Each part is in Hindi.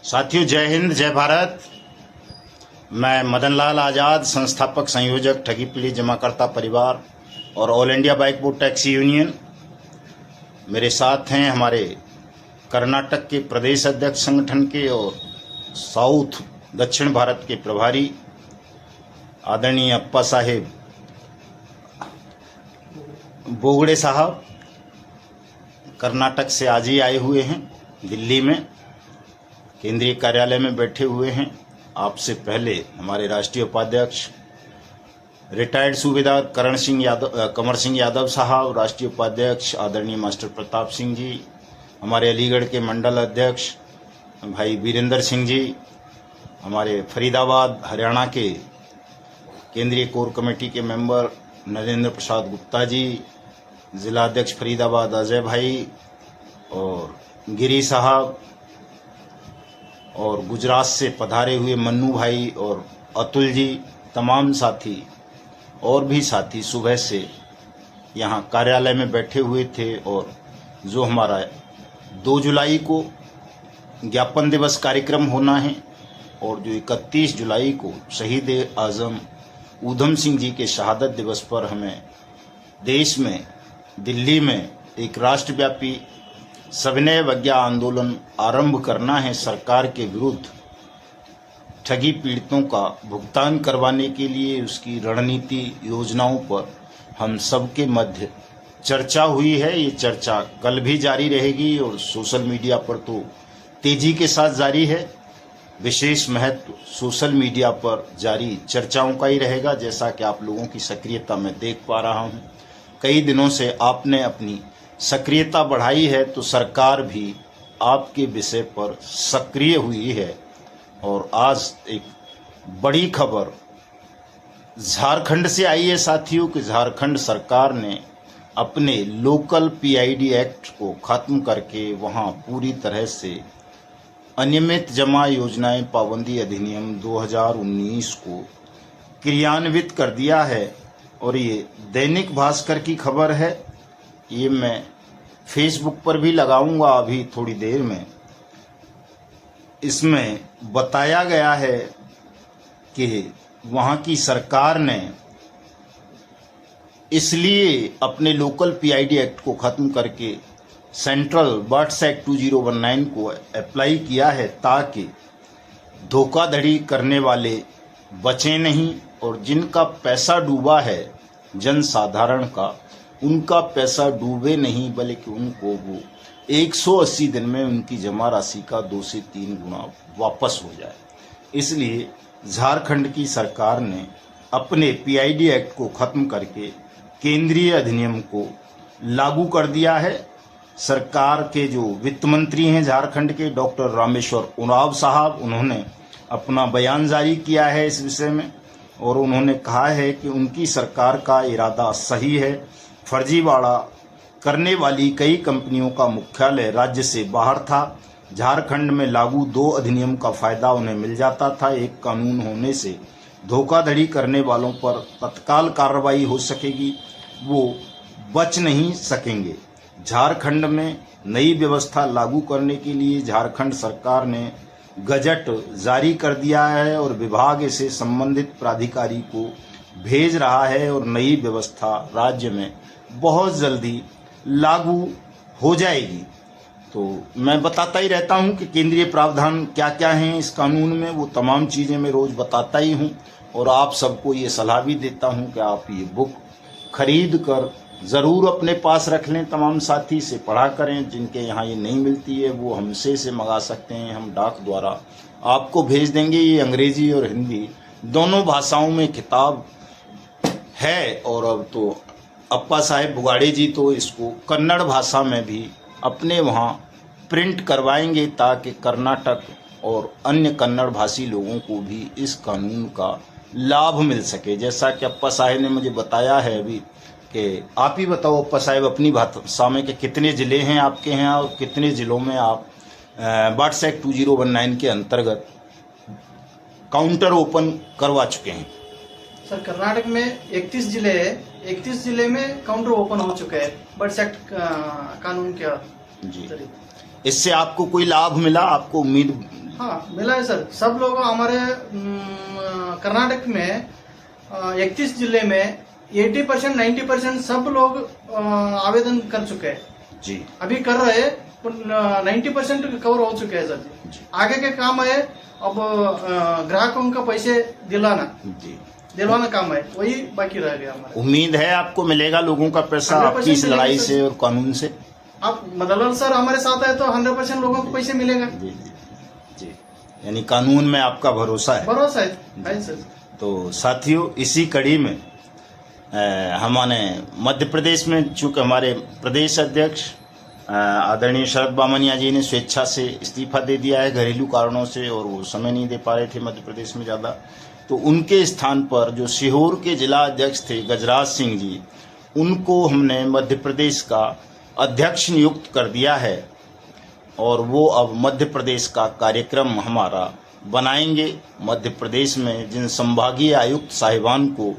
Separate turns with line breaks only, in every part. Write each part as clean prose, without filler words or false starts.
साथियों, जय हिंद, जय भारत। मैं मदन लाल आज़ाद, संस्थापक संयोजक ठगी पीड़ित जमाकर्ता परिवार और all India bike board taxi union. मेरे साथ हैं हमारे कर्नाटक के प्रदेश अध्यक्ष संगठन के और साउथ दक्षिण भारत के प्रभारी आदरणीय अप्पा साहेब बोगड़े साहब। कर्नाटक से आज ही आए हुए हैं, दिल्ली में केंद्रीय कार्यालय में बैठे हुए हैं। आपसे पहले हमारे राष्ट्रीय उपाध्यक्ष रिटायर्ड सूबेदार कंवर सिंह यादव साहब, राष्ट्रीय उपाध्यक्ष आदरणीय मास्टर प्रताप सिंह जी, हमारे अलीगढ़ के मंडल अध्यक्ष भाई वीरेंद्र सिंह जी, हमारे फरीदाबाद हरियाणा के केंद्रीय कोर कमेटी के मेंबर नरेंद्र प्रसाद गुप्ता जी, जिला अध्यक्ष फरीदाबाद अजय भाई और गिरी साहब, और गुजरात से पधारे हुए मन्नू भाई और अतुल जी, तमाम साथी और भी साथी सुबह से यहाँ कार्यालय में बैठे हुए थे। और जो हमारा 2 जुलाई को ज्ञापन दिवस कार्यक्रम होना है और जो 31 जुलाई को शहीद आजम ऊधम सिंह जी के शहादत दिवस पर हमें देश में दिल्ली में एक राष्ट्रव्यापी सविनय अवज्ञा आंदोलन आरंभ करना है। सरकार के विरुद्ध ठगी पीड़ितों का भुगतान करवाने के लिए उसकी रणनीति योजनाओं पर हम सबके मध्य चर्चा हुई है। ये चर्चा कल भी जारी रहेगी और सोशल मीडिया पर तो तेजी के साथ जारी है। विशेष महत्व सोशल मीडिया पर जारी चर्चाओं का ही रहेगा। जैसा कि आप लोगों की सक्रियता मैं देख पा रहा हूँ, कई दिनों से आपने अपनी सक्रियता बढ़ाई है, तो सरकार भी आपके विषय पर सक्रिय हुई है। और आज एक बड़ी खबर झारखंड से आई है साथियों कि झारखंड सरकार ने अपने लोकल पीआईडी एक्ट को खत्म करके वहां पूरी तरह से अनियमित जमा योजनाएं पाबंदी अधिनियम 2019 को क्रियान्वित कर दिया है। और ये दैनिक भास्कर की खबर है, ये मैं फेसबुक पर भी लगाऊंगा अभी थोड़ी देर में। इसमें बताया गया है कि वहां की सरकार ने इसलिए अपने लोकल पीआईडी एक्ट को खत्म करके सेंट्रल बर्ड्स एक्ट 2019 को अप्लाई किया है ताकि धोखाधड़ी करने वाले बचे नहीं और जिनका पैसा डूबा है जनसाधारण का, उनका पैसा डूबे नहीं बल्कि उनको वो 180 दिन में उनकी जमा राशि का 2 से 3 गुना वापस हो जाए। इसलिए झारखंड की सरकार ने अपने पीआईडी एक्ट को खत्म करके केंद्रीय अधिनियम को लागू कर दिया है। सरकार के जो वित्त मंत्री हैं झारखंड के डॉक्टर रामेश्वर उरांव साहब, उन्होंने अपना बयान जारी किया है इस विषय में और उन्होंने कहा है कि उनकी सरकार का इरादा सही है। फर्जीवाड़ा करने वाली कई कंपनियों का मुख्यालय राज्य से बाहर था। झारखंड में लागू 2 अधिनियम का फायदा उन्हें मिल जाता था। एक कानून होने से धोखाधड़ी करने वालों पर तत्काल कार्रवाई हो सकेगी, वो बच नहीं सकेंगे। झारखंड में नई व्यवस्था लागू करने के लिए झारखंड सरकार ने गजट जारी कर दिया है और विभाग इसे संबंधित प्राधिकारी को भेज रहा है और नई व्यवस्था राज्य में बहुत जल्दी लागू हो जाएगी। तो मैं बताता ही रहता हूं कि केंद्रीय प्रावधान क्या क्या हैं इस कानून में, वो तमाम चीज़ें मैं रोज बताता ही हूं और आप सबको ये सलाह भी देता हूं कि आप ये बुक खरीद कर ज़रूर अपने पास रख लें। तमाम साथी से पढ़ा करें। जिनके यहाँ ये नहीं मिलती है वो हमसे से मंगा सकते हैं, हम डाक द्वारा आपको भेज देंगे। ये अंग्रेजी और हिंदी दोनों भाषाओं में किताब है और अब तो अप्पा साहेब बुगाड़े जी तो इसको कन्नड़ भाषा में भी अपने वहाँ प्रिंट करवाएंगे ताकि कर्नाटक और अन्य कन्नड़ भाषी लोगों को भी इस कानून का लाभ मिल सके। जैसा कि अप्पा साहेब ने मुझे बताया है अभी कि आप ही बताओ अप्पा साहेब अपनी भाषा में कि कितने ज़िले हैं आपके यहाँ और कितने ज़िलों में आप बर्ड्स एक्ट 2019 के अंतर्गत काउंटर ओपन करवा चुके हैं?
सर, कर्नाटक में 31 जिले है, 31 जिले में काउंटर ओपन हो चुका है बर्ड्स एक्ट कानून के
जी। इससे आपको कोई लाभ मिला? आपको उम्मीद
हाँ मिला है सर। सब लोग हमारे कर्नाटक में 31 जिले में 80% 90% सब लोग आवेदन कर चुके हैं
जी।
अभी कर रहे हैं, 90% कवर हो चुके हैं सर जी। आगे के काम है अब ग्राहकों का पैसे दिलवाना काम है, वही बाकी रह गया हमारा।
उम्मीद है आपको मिलेगा लोगों का पैसा
100%
आपकी इस लड़ाई
मिलेगा
से और कानून से?
आप मतलब सर हमारे साथ है तो 100% लोगों को पैसे मिलेगा।
जी जी जी, यानी कानून में आपका भरोसा है?
भरोसा है सर।
तो साथियों, इसी कड़ी में हमने मध्य प्रदेश में, चूंकि हमारे प्रदेश अध्यक्ष आदरणीय शरद बामनिया जी ने स्वेच्छा से इस्तीफा दे दिया है घरेलू कारणों से, और वो समय नहीं दे पा रहे थे मध्य प्रदेश में ज़्यादा, तो उनके स्थान पर जो सीहोर के जिला अध्यक्ष थे गजराज सिंह जी, उनको हमने मध्य प्रदेश का अध्यक्ष नियुक्त कर दिया है, और वो अब मध्य प्रदेश का कार्यक्रम हमारा बनाएंगे। मध्य प्रदेश में जिन संभागीय आयुक्त साहिबान को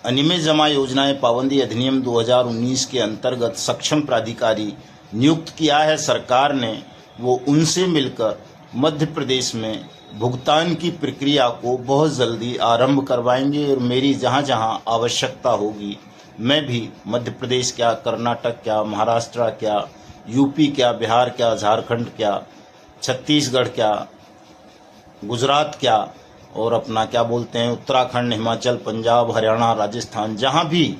अनियमित जमा योजनाएं पाबंदी अधिनियम 2019 के अंतर्गत सक्षम प्राधिकारी नियुक्त किया है सरकार ने, वो उनसे मिलकर मध्य प्रदेश में भुगतान की प्रक्रिया को बहुत जल्दी आरंभ करवाएंगे। और मेरी जहां जहां आवश्यकता होगी, मैं भी मध्य प्रदेश क्या, कर्नाटक क्या, महाराष्ट्र क्या, यूपी क्या, बिहार क्या, झारखंड क्या, छत्तीसगढ़ क्या, गुजरात क्या, और अपना क्या बोलते हैं उत्तराखंड, हिमाचल, पंजाब, हरियाणा, राजस्थान, जहां भी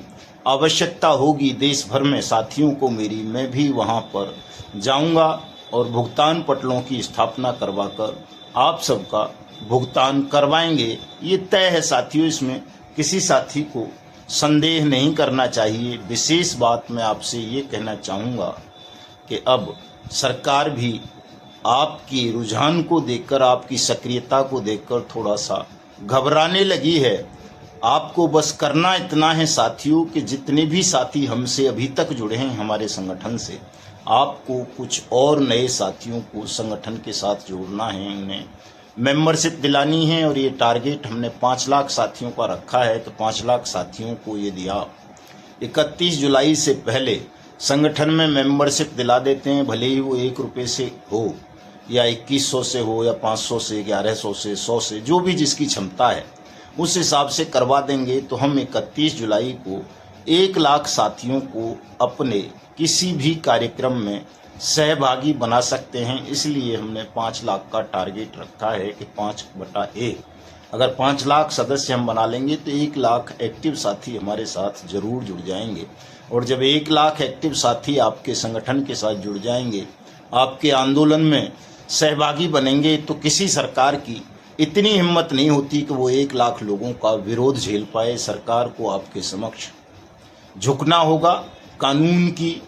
आवश्यकता होगी देश भर में साथियों को मेरी, मैं भी वहां पर जाऊंगा और भुगतान पटलों की स्थापना करवाकर आप सबका भुगतान करवाएंगे। ये तय है साथियों, इसमें किसी साथी को संदेह नहीं करना चाहिए। विशेष बात मैं आपसे ये कहना चाहूँगा कि अब सरकार भी आपकी रुझान को देखकर, आपकी सक्रियता को देखकर थोड़ा सा घबराने लगी है। आपको बस करना इतना है साथियों कि जितने भी साथी हमसे अभी तक जुड़े हैं हमारे संगठन से, आपको कुछ और नए साथियों को संगठन के साथ जोड़ना है, उन्हें मेंबरशिप दिलानी है। और ये टारगेट हमने 5 लाख साथियों का रखा है। तो 5 लाख साथियों को यदि आप 31 जुलाई से पहले संगठन में मेंबरशिप दिला देते हैं, भले ही वो 1 रुपये से हो या 2100 से हो या 500 से, 1100 से, 100 से, जो भी जिसकी क्षमता है उस हिसाब से करवा देंगे, तो हम 31 जुलाई को 1 लाख साथियों को अपने किसी भी कार्यक्रम में सहभागी बना सकते हैं। इसलिए हमने 5 लाख का टारगेट रखा है कि 5/1, अगर 5 लाख सदस्य हम बना लेंगे तो 1 लाख एक्टिव साथी हमारे साथ जरूर जुड़ जाएंगे। और जब 1 लाख एक्टिव साथी आपके संगठन के साथ जुड़ जाएंगे, आपके आंदोलन में सहभागी बनेंगे, तो किसी सरकार की इतनी हिम्मत नहीं होती कि वो 1 लाख लोगों का विरोध झेल पाए। सरकार को आपके समक्ष झुकना होगा, कानून की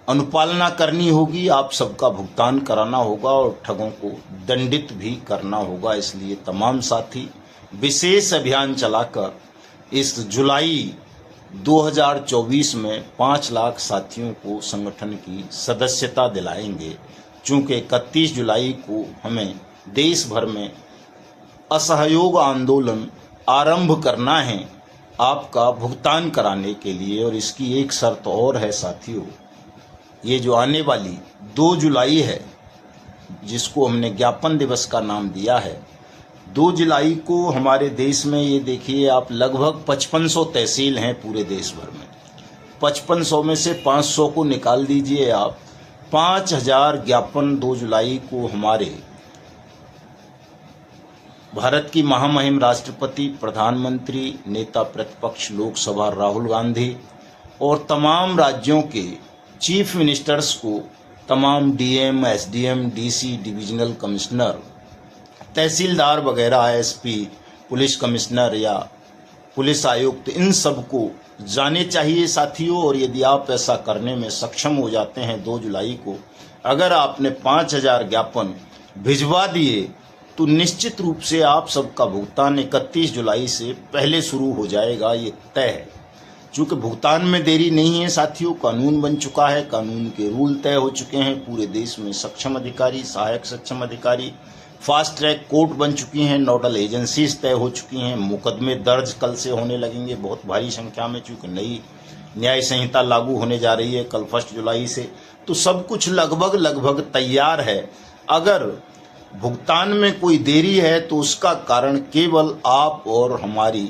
अनुपालना करनी होगी, आप सबका भुगतान कराना होगा और ठगों को दंडित भी करना होगा। इसलिए तमाम साथी विशेष अभियान चलाकर इस जुलाई 2024 में 5 लाख साथियों को संगठन की सदस्यता दिलाएंगे। चूँकि 31 जुलाई को हमें देश भर में असहयोग आंदोलन आरंभ करना है आपका भुगतान कराने के लिए। और इसकी एक शर्त और है साथियों, ये जो आने वाली 2 जुलाई है, जिसको हमने ज्ञापन दिवस का नाम दिया है, 2 जुलाई को हमारे देश में, ये देखिए आप, लगभग 5500 तहसील हैं पूरे देश भर में। 5500 में से 500 को निकाल दीजिए आप, 5000 ज्ञापन 2 जुलाई को हमारे भारत की महामहिम राष्ट्रपति, प्रधानमंत्री, नेता प्रतिपक्ष लोकसभा राहुल गांधी और तमाम राज्यों के चीफ मिनिस्टर्स को, तमाम DM, SDM, DC, divisional commissioner, तहसीलदार वगैरह, एसपी, पुलिस कमिश्नर या पुलिस आयुक्त, इन सबको जाने चाहिए साथियों। और यदि आप ऐसा करने में सक्षम हो जाते हैं 2 जुलाई को, अगर आपने 5000 ज्ञापन भिजवा दिए, तो निश्चित रूप से आप सबका भुगतान 31 जुलाई से पहले शुरू हो जाएगा, ये तय है। चूँकि भुगतान में देरी नहीं है साथियों, कानून बन चुका है, कानून के रूल तय हो चुके हैं, पूरे देश में सक्षम अधिकारी, सहायक सक्षम अधिकारी, फास्ट ट्रैक कोर्ट बन चुकी हैं, नोडल एजेंसीज तय हो चुकी हैं, मुकदमे दर्ज कल से होने लगेंगे बहुत भारी संख्या में, चूँकि नई न्याय संहिता लागू होने जा रही है कल 1 जुलाई से। तो सब कुछ लगभग तैयार है। अगर भुगतान में कोई देरी है तो उसका कारण केवल आप और हमारी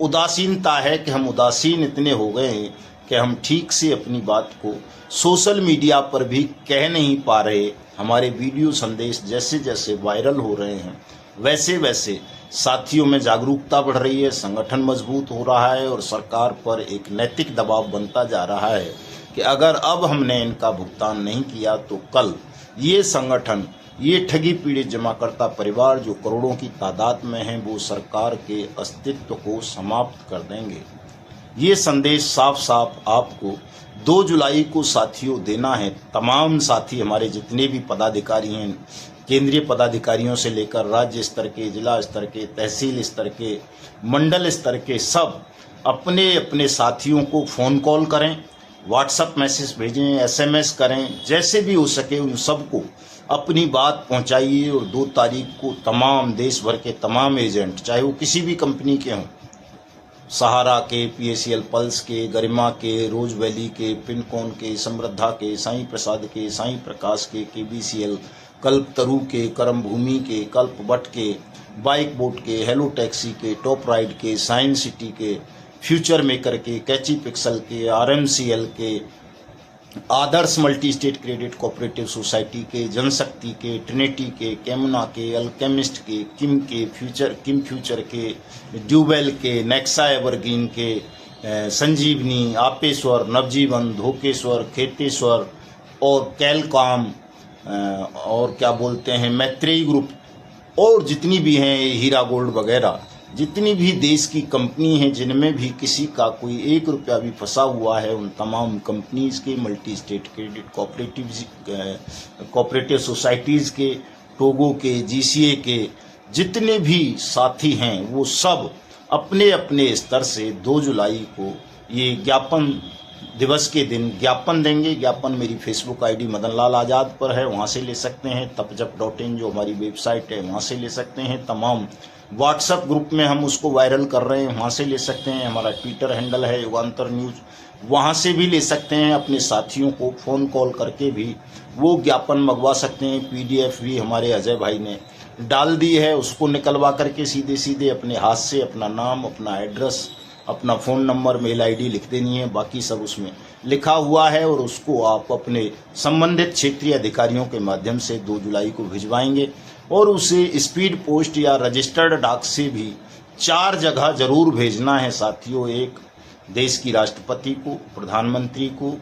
उदासीनता है कि हम उदासीन इतने हो गए हैं कि हम ठीक से अपनी बात को सोशल मीडिया पर भी कह नहीं पा रहे। हमारे वीडियो संदेश जैसे जैसे वायरल हो रहे हैं वैसे वैसे साथियों में जागरूकता बढ़ रही है, संगठन मजबूत हो रहा है और सरकार पर एक नैतिक दबाव बनता जा रहा है कि अगर अब हमने इनका भुगतान नहीं किया तो कल ये संगठन, ये ठगी पीड़ित जमाकर्ता परिवार जो करोड़ों की तादाद में हैं, वो सरकार के अस्तित्व को समाप्त कर देंगे। ये संदेश साफ साफ आपको 2 जुलाई को साथियों देना है। तमाम साथी हमारे जितने भी पदाधिकारी हैं, केंद्रीय पदाधिकारियों से लेकर राज्य स्तर के, जिला स्तर के, तहसील स्तर के, मंडल स्तर के, सब अपने अपने साथियों को फ़ोन कॉल करें, व्हाट्सएप मैसेज भेजें, SMS करें, जैसे भी हो सके उन सबको अपनी बात पहुंचाइए। और 2 तारीख को तमाम देश भर के तमाम एजेंट, चाहे वो किसी भी कंपनी के हों, सहारा के, PACL पल्स के, गरिमा के, रोज वैली के, पिनकॉन के, समृद्धा के, साईं प्रसाद के, साईं प्रकाश के, KBCL, कल्पतरु के, करम भूमि के, कल्प बट के, बाइक बोट के, हेलो टैक्सी के, टॉप राइड के, साइंस सिटी के, फ्यूचर मेकर के, कैची पिक्सल के, RMCL के, Adarsh multi state credit cooperative society के, जनशक्ति के, ट्रिनिटी के, कैमुना के, अल्केमिस्ट के, किम फ्यूचर के, ड्यूबेल के, नेक्सा एवरग्रीन के, संजीवनी, आपेश्वर, नवजीवन, धोकेश्वर, खेतेश्वर और कैलकॉम और क्या बोलते हैं मैत्रेयी ग्रुप और जितनी भी हैं हीरा गोल्ड वगैरह, जितनी भी देश की कंपनी हैं जिनमें भी किसी का कोई 1 रुपया भी फंसा हुआ है, उन तमाम कंपनीज के, multi state credit cooperative societies के, टोगो के, GCA के जितने भी साथी हैं वो सब अपने अपने स्तर से 2 जुलाई को ये ज्ञापन दिवस के दिन ज्ञापन देंगे। ज्ञापन मेरी फेसबुक ID मदन लाल आज़ाद पर है, वहाँ से ले सकते हैं। tapjap.in जो हमारी वेबसाइट है वहाँ से ले सकते हैं। तमाम व्हाट्सएप ग्रुप में हम उसको वायरल कर रहे हैं, वहाँ से ले सकते हैं। हमारा ट्विटर हैंडल है युगांतर न्यूज़, वहाँ से भी ले सकते हैं। अपने साथियों को फ़ोन कॉल करके भी वो ज्ञापन मंगवा सकते हैं। PDF भी हमारे अजय भाई ने डाल दी है, उसको निकलवा करके सीधे सीधे अपने हाथ से अपना नाम, अपना एड्रेस, अपना फ़ोन नंबर, मेल ID लिख देनी है, बाकी सब उसमें लिखा हुआ है और उसको आप अपने संबंधित क्षेत्रीय अधिकारियों के माध्यम से 2 जुलाई को भिजवाएंगे। और उसे स्पीड पोस्ट या रजिस्टर्ड डाक से भी 4 जगह जरूर भेजना है साथियों। एक देश की राष्ट्रपति को, प्रधानमंत्री को,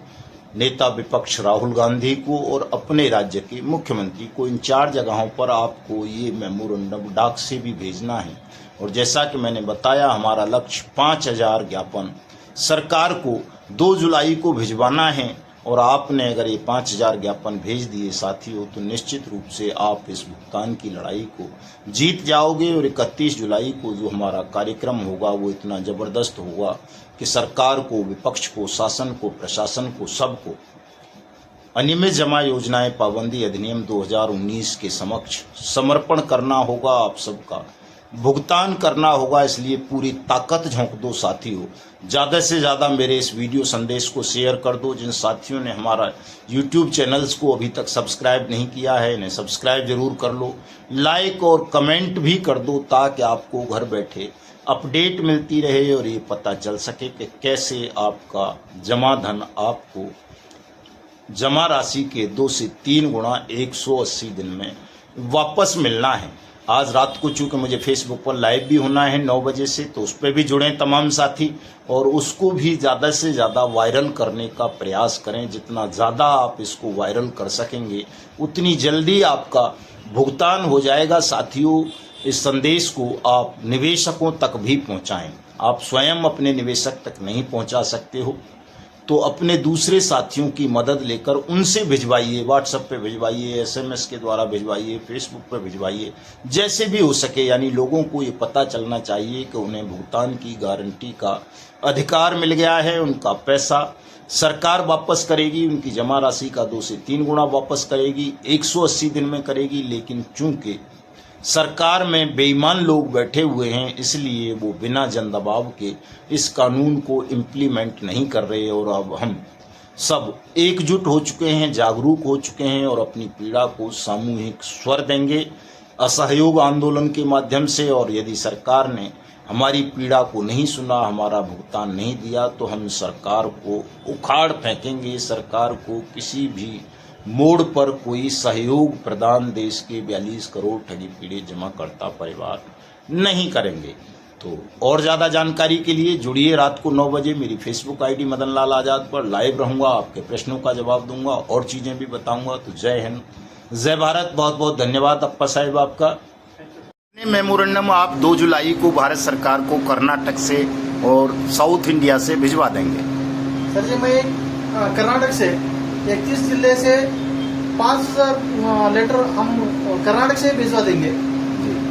नेता विपक्ष राहुल गांधी को और अपने राज्य के मुख्यमंत्री को। इन 4 जगहों पर आपको ये मेमोरेंडम डाक से भी भेजना है। और जैसा कि मैंने बताया, हमारा लक्ष्य 5000 ज्ञापन सरकार को 2 जुलाई को भिजवाना है। और आपने अगर ये 5000 ज्ञापन भेज दिए साथियों तो निश्चित रूप से आप इस भुगतान की लड़ाई को जीत जाओगे। और 31 जुलाई को जो हमारा कार्यक्रम होगा वो इतना ज़बरदस्त होगा कि सरकार को, विपक्ष को, शासन को, प्रशासन को, सबको अनियमित जमा योजनाएं पाबंदी अधिनियम 2019 के समक्ष समर्पण करना होगा। आप सबका भुगतान करना होगा। इसलिए पूरी ताकत झोंक दो साथियों, ज़्यादा से ज़्यादा मेरे इस वीडियो संदेश को शेयर कर दो। जिन साथियों ने हमारा YouTube चैनल्स को अभी तक सब्सक्राइब नहीं किया है, इन्हें सब्सक्राइब जरूर कर लो, लाइक और कमेंट भी कर दो, ताकि आपको घर बैठे अपडेट मिलती रहे और ये पता चल सके कि कैसे आपका जमा धन आपको जमा राशि के 2 से 3 गुना 180 दिन में वापस मिलना है। आज रात को चूंकि मुझे फेसबुक पर लाइव भी होना है 9 बजे से, तो उस पर भी जुड़ें तमाम साथी और उसको भी ज़्यादा से ज़्यादा वायरल करने का प्रयास करें। जितना ज़्यादा आप इसको वायरल कर सकेंगे उतनी जल्दी आपका भुगतान हो जाएगा। साथियों, इस संदेश को आप निवेशकों तक भी पहुंचाएं। आप स्वयं अपने निवेशक तक नहीं पहुंचा सकते हो तो अपने दूसरे साथियों की मदद लेकर उनसे भिजवाइए, व्हाट्सएप पे भिजवाइए, SMS के द्वारा भिजवाइए, फेसबुक पे भिजवाइए, जैसे भी हो सके। यानी लोगों को ये पता चलना चाहिए कि उन्हें भुगतान की गारंटी का अधिकार मिल गया है। उनका पैसा सरकार वापस करेगी, उनकी जमा राशि का 2 से 3 गुना वापस करेगी, 180 दिन में करेगी। लेकिन चूंकि सरकार में बेईमान लोग बैठे हुए हैं, इसलिए वो बिना जन दबाव के इस कानून को इम्प्लीमेंट नहीं कर रहे। और अब हम सब एकजुट हो चुके हैं, जागरूक हो चुके हैं और अपनी पीड़ा को सामूहिक स्वर देंगे असहयोग आंदोलन के माध्यम से। और यदि सरकार ने हमारी पीड़ा को नहीं सुना, हमारा भुगतान नहीं दिया, तो हम सरकार को उखाड़ फेंकेंगे। सरकार को किसी भी मोड़ पर कोई सहयोग प्रदान देश के 42 करोड़ ठगी पीड़ित जमाकर्ता परिवार नहीं करेंगे। तो और ज़्यादा जानकारी के लिए जुड़िए रात को 9 बजे मेरी फेसबुक आईडी मदन लाल आज़ाद पर। लाइव रहूंगा, आपके प्रश्नों का जवाब दूंगा और चीज़ें भी बताऊंगा। तो जय हिंद, जय भारत। बहुत बहुत धन्यवाद अप्पा साहिब आपका। मेमोरेंडम आप 2 जुलाई को भारत सरकार को कर्नाटक से और साउथ इंडिया से भिजवा देंगे।
सर जी, मैं कर्नाटक से 31 जिले से 5000 लेटर हम कर्नाटक से भिजवा देंगे।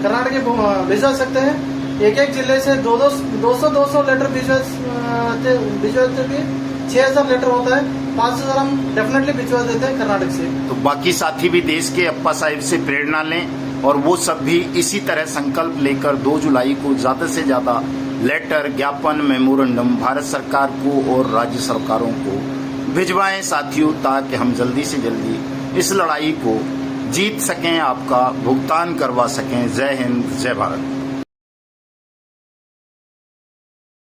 कर्नाटक के भिजवा सकते हैं। एक जिले से 200 लेटर भिजवाते भी 6000 लेटर होता है। 5000 हम डेफिनेटली भिजवा देते हैं कर्नाटक से।
तो बाकी साथी भी देश के अप्पा साहिब से प्रेरणा लें और वो सब भी इसी तरह संकल्प लेकर 2 जुलाई को ज्यादा से ज्यादा लेटर, ज्ञापन, मेमोरेंडम भारत सरकार को और राज्य सरकारों को भिजवाएं साथियों, ताकि हम जल्दी से जल्दी इस लड़ाई को जीत सकें, आपका भुगतान करवा सकें। जय हिंद, जय भारत।